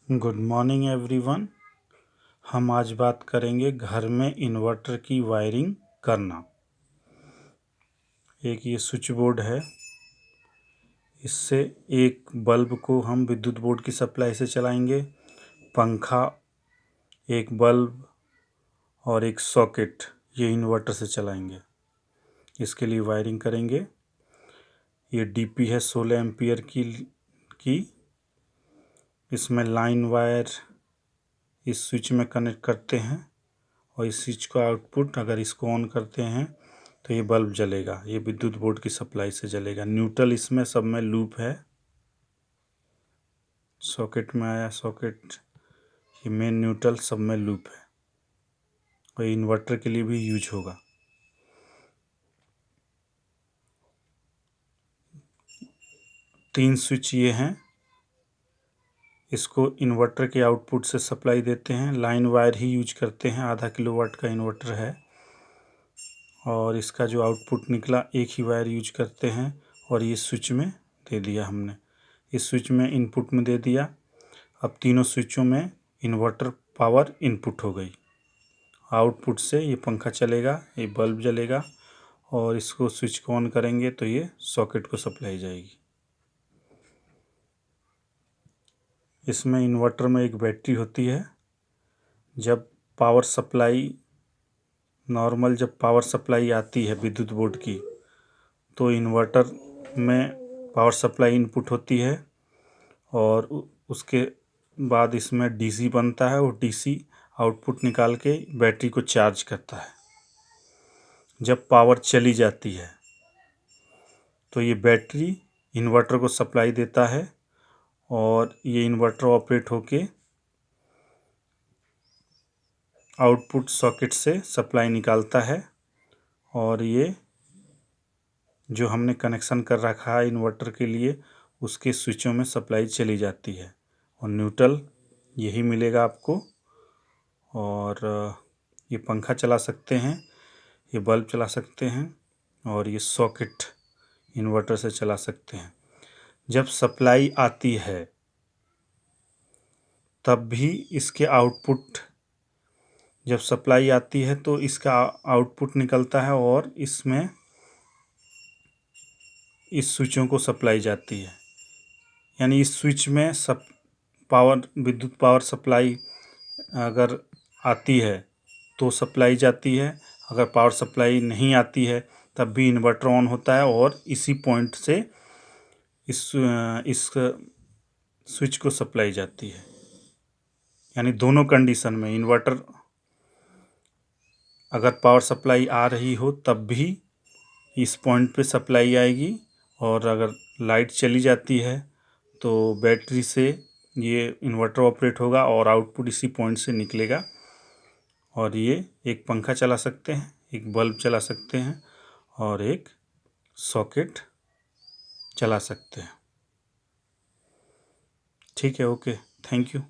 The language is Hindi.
Good morning everyone. हम आज बात करेंगे घर में इन्वर्टर की वायरिंग करना। एक ये स्विच बोर्ड है, इससे एक बल्ब को हम विद्युत बोर्ड की सप्लाई से चलाएंगे, पंखा, एक बल्ब और एक सॉकेट ये इन्वर्टर से चलाएंगे। इसके लिए वायरिंग करेंगे। ये डीपी है 16 एम्पियर की। इसमें लाइन वायर इस स्विच में कनेक्ट करते हैं और इस स्विच का आउटपुट अगर इसको ऑन करते हैं तो ये बल्ब जलेगा। ये विद्युत बोर्ड की सप्लाई से जलेगा। न्यूट्रल इसमें सब में लूप है। सॉकेट में आया सॉकेट, ये मेन न्यूट्रल सब में लूप है और इन्वर्टर के लिए भी यूज होगा। तीन स्विच ये हैं, इसको इन्वर्टर के आउटपुट से सप्लाई देते हैं। लाइन वायर ही यूज करते हैं, 0.5 किलोवाट का इन्वर्टर है और इसका जो आउटपुट निकला एक ही वायर यूज करते हैं और ये स्विच में दे दिया हमने। इस स्विच में इनपुट में दे दिया। अब तीनों स्विचों में इन्वर्टर पावर इनपुट हो गई। आउटपुट से ये पंखा चलेगा, ये बल्ब जलेगा और इसको स्विच को ऑन करेंगे तो ये सॉकेट को सप्लाई जाएगी। इसमें इन्वर्टर में एक बैटरी होती है। जब पावर सप्लाई जब पावर सप्लाई आती है विद्युत बोर्ड की तो इन्वर्टर में पावर सप्लाई इनपुट होती है और उसके बाद इसमें डीसी बनता है और डीसी आउटपुट निकाल के बैटरी को चार्ज करता है। जब पावर चली जाती है तो ये बैटरी इन्वर्टर को सप्लाई देता है और ये इन्वर्टर ऑपरेट होके आउटपुट सॉकेट से सप्लाई निकालता है और ये जो हमने कनेक्शन कर रखा है इन्वर्टर के लिए उसके स्विचों में सप्लाई चली जाती है और न्यूट्रल यही मिलेगा आपको। और ये पंखा चला सकते हैं, ये बल्ब चला सकते हैं और ये सॉकेट इन्वर्टर से चला सकते हैं। जब सप्लाई आती है तब भी इसके आउटपुट, जब सप्लाई आती है तो इसका आउटपुट निकलता है और इसमें इस स्विचों को सप्लाई जाती है। यानी इस स्विच में सब विद्युत पावर सप्लाई अगर आती है तो सप्लाई जाती है, अगर पावर सप्लाई नहीं आती है तब भी इन्वर्टर ऑन होता है और इसी पॉइंट से इस स्विच को सप्लाई जाती है। यानी दोनों कंडीशन में इन्वर्टर अगर पावर सप्लाई आ रही हो तब भी इस पॉइंट पे सप्लाई आएगी और अगर लाइट चली जाती है तो बैटरी से ये इन्वर्टर ऑपरेट होगा और आउटपुट इसी पॉइंट से निकलेगा और ये एक पंखा चला सकते हैं, एक बल्ब चला सकते हैं और एक सॉकेट चला सकते हैं। ठीक है, ओके, थैंक यू।